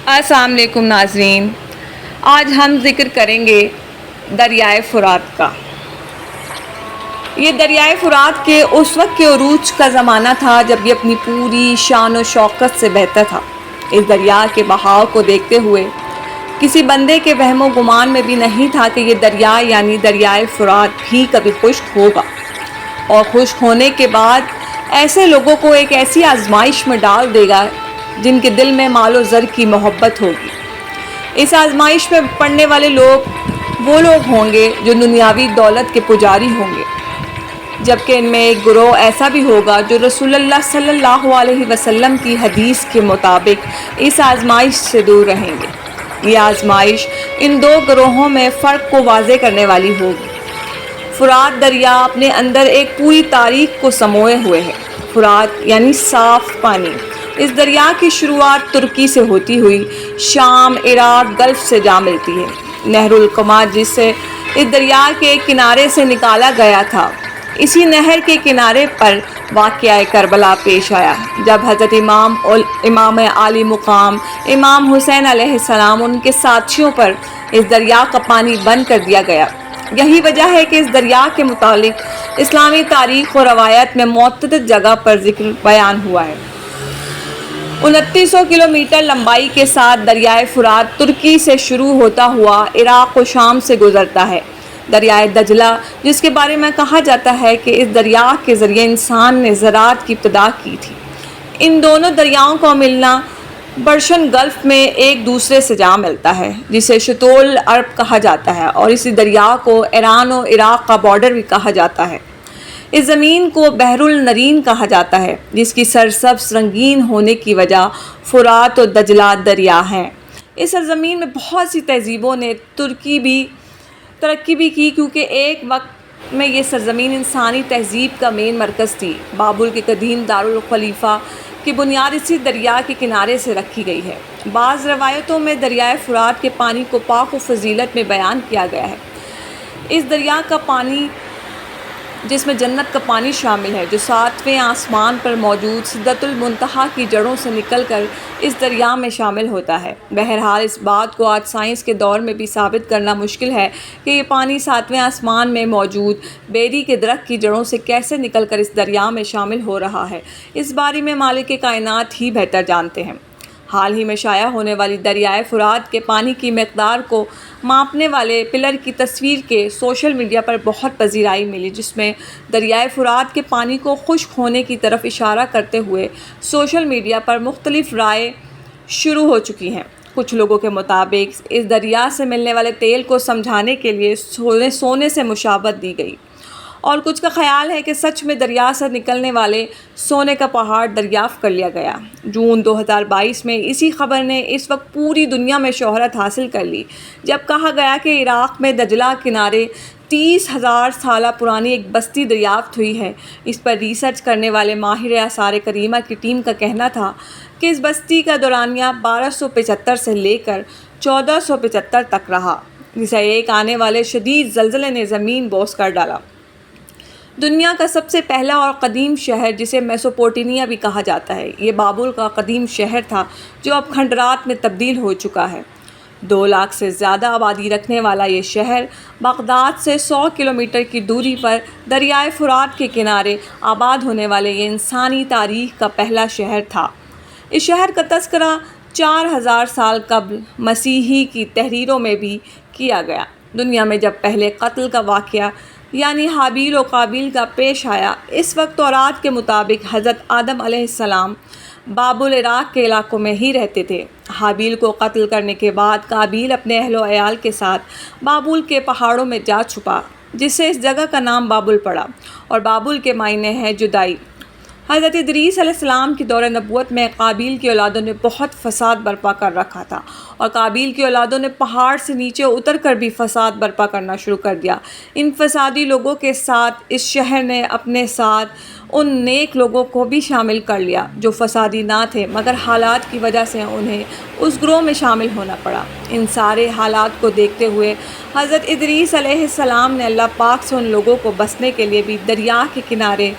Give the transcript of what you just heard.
السلام علیکم ناظرین، آج ہم ذکر کریں گے دریائے فرات کا۔ یہ دریائے فرات کے اس وقت کے عروج کا زمانہ تھا جب یہ اپنی پوری شان و شوکت سے بہتا تھا۔ اس دریا کے بہاؤ کو دیکھتے ہوئے کسی بندے کے وہم و گمان میں بھی نہیں تھا کہ یہ دریا یعنی دریائے فرات بھی کبھی خشک ہوگا، اور خشک ہونے کے بعد ایسے لوگوں کو ایک ایسی آزمائش میں ڈال دے گا جن کے دل میں مال و زر کی محبت ہوگی۔ اس آزمائش میں پڑنے والے لوگ وہ لوگ ہوں گے جو دنیاوی دولت کے پجاری ہوں گے، جبکہ ان میں ایک گروہ ایسا بھی ہوگا جو رسول اللہ صلی اللہ علیہ وسلم کی حدیث کے مطابق اس آزمائش سے دور رہیں گے۔ یہ آزمائش ان دو گروہوں میں فرق کو واضح کرنے والی ہوگی۔ فرات دریا اپنے اندر ایک پوری تاریخ کو سموئے ہوئے ہے۔ فرات یعنی صاف پانی۔ اس دریا کی شروعات ترکی سے ہوتی ہوئی شام، عراق، گلف سے جا ملتی ہے۔ نہر القما جسے اس دریا کے کنارے سے نکالا گیا تھا، اسی نہر کے کنارے پر واقعہ کربلا پیش آیا، جب حضرت امام عالی مقام امام حسین علیہ السلام ان کے ساتھیوں پر اس دریا کا پانی بند کر دیا گیا۔ یہی وجہ ہے کہ اس دریا کے متعلق اسلامی تاریخ و روایت میں متعدد جگہ پر ذکر بیان ہوا ہے۔ 2900 کلومیٹر لمبائی کے ساتھ دریائے فرات ترکی سے شروع ہوتا ہوا عراق و شام سے گزرتا ہے۔ دریائے دجلہ، جس کے بارے میں کہا جاتا ہے کہ اس دریا کے ذریعے انسان نے زراعت کی ابتدا کی تھی۔ ان دونوں دریاؤں کا ملنا پرشین گلف میں ایک دوسرے سے جا ملتا ہے، جسے شتول عرب کہا جاتا ہے، اور اسی دریا کو ایران و عراق کا بارڈر بھی کہا جاتا ہے۔ اس زمین کو بحر النرین کہا جاتا ہے، جس کی سرسبز رنگین ہونے کی وجہ فرات و دجلہ دریا ہیں۔ اس سرزمین میں بہت سی تہذیبوں نے ترقی بھی کی، کیونکہ ایک وقت میں یہ سرزمین انسانی تہذیب کا مین مرکز تھی۔ بابل کے قدیم دارالخلیفہ کی بنیاد اسی دریا کے کنارے سے رکھی گئی ہے۔ بعض روایتوں میں دریائے فرات کے پانی کو پاک و فضیلت میں بیان کیا گیا ہے۔ اس دریا کا پانی، جس میں جنت کا پانی شامل ہے، جو 7ویں آسمان پر موجود سدرۃ المنتہا کی جڑوں سے نکل کر اس دریا میں شامل ہوتا ہے۔ بہرحال اس بات کو آج سائنس کے دور میں بھی ثابت کرنا مشکل ہے کہ یہ پانی 7ویں آسمان میں موجود بیری کے درخت کی جڑوں سے کیسے نکل کر اس دریا میں شامل ہو رہا ہے۔ اس بارے میں مالک کائنات ہی بہتر جانتے ہیں۔ حال ہی میں شائع ہونے والی دریائے فرات کے پانی کی مقدار کو ماپنے والے پلر کی تصویر کے سوشل میڈیا پر بہت پذیرائی ملی، جس میں دریائے فرات کے پانی کو خشک ہونے کی طرف اشارہ کرتے ہوئے سوشل میڈیا پر مختلف رائے شروع ہو چکی ہیں۔ کچھ لوگوں کے مطابق اس دریا سے ملنے والے تیل کو سمجھانے کے لیے سونے سے مشابہت دی گئی، اور کچھ کا خیال ہے کہ سچ میں دریا سے نکلنے والے سونے کا پہاڑ دریافت کر لیا گیا۔ جون 2022 میں اسی خبر نے اس وقت پوری دنیا میں شہرت حاصل کر لی، جب کہا گیا کہ عراق میں دجلہ کنارے 30,000 سالہ پرانی ایک بستی دریافت ہوئی ہے۔ اس پر ریسرچ کرنے والے ماہر آثار کریمہ کی ٹیم کا کہنا تھا کہ اس بستی کا دورانیہ 1275 سے لے کر 1475 تک رہا، جسے ایک آنے والے شدید زلزلے نے زمین بوس کر ڈالا۔ دنیا کا سب سے پہلا اور قدیم شہر، جسے میسوپوٹیمیا بھی کہا جاتا ہے، یہ بابل کا قدیم شہر تھا جو اب کھنڈرات میں تبدیل ہو چکا ہے۔ 2 لاکھ سے زیادہ آبادی رکھنے والا یہ شہر بغداد سے 100 کلومیٹر کی دوری پر دریائے فرات کے کنارے آباد ہونے والے یہ انسانی تاریخ کا پہلا شہر تھا۔ اس شہر کا تذکرہ 4000 سال قبل مسیحی کی تحریروں میں بھی کیا گیا۔ دنیا میں جب پہلے قتل کا واقعہ یعنی حابیل و قابیل کا پیش آیا، اس وقت تورات کے مطابق حضرت آدم علیہ السلام بابل عراق کے علاقوں میں ہی رہتے تھے۔ حابیل کو قتل کرنے کے بعد قابیل اپنے اہل و عیال کے ساتھ بابل کے پہاڑوں میں جا چھپا، جس سے اس جگہ کا نام بابل پڑا، اور بابل کے معنی ہے جدائی۔ حضرت ادریس علیہ السلام کی دور نبوت میں قابیل کی اولادوں نے بہت فساد برپا کر رکھا تھا، اور قابیل کی اولادوں نے پہاڑ سے نیچے اتر کر بھی فساد برپا کرنا شروع کر دیا۔ ان فسادی لوگوں کے ساتھ اس شہر نے اپنے ساتھ ان نیک لوگوں کو بھی شامل کر لیا جو فسادی نہ تھے، مگر حالات کی وجہ سے انہیں اس گروہ میں شامل ہونا پڑا۔ ان سارے حالات کو دیکھتے ہوئے حضرت ادریس علیہ السلام نے اللہ پاک سے ان لوگوں کو بسنے کے لیے بھی دریا کے کنارے